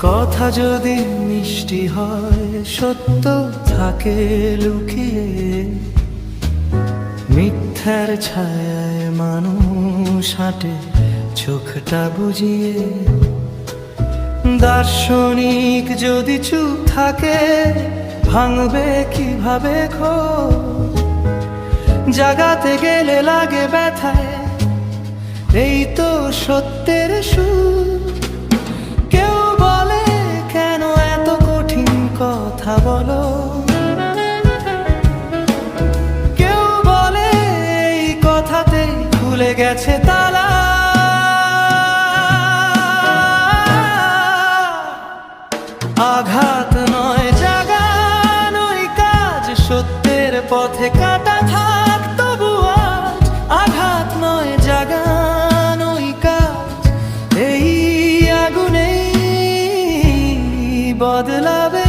কথা যদি মিষ্টি হয়, সত্য থাকে লুকিয়ে। মিথ্যার ছায়ায় মানুষ হাঁটে চোখটা বুজিয়ে। দার্শনিক যদি চুপ থাকে, ভাঙবে কিভাবে ঘর? জাগাতে গেলে লাগে ব্যথায়, এই তো সত্যের সুর। কেউ বলে কেন এত কঠিন কথা বলো, কেউ বলে এই কথাতেই খুলে গেছে তালা। আঘাত নয় জাগানোই কাজ, সত্যের পথে কাটা থাক তবু আজ। আঘাত নয় জাগানোই কাজ, এই আগুনেই বদলাবে।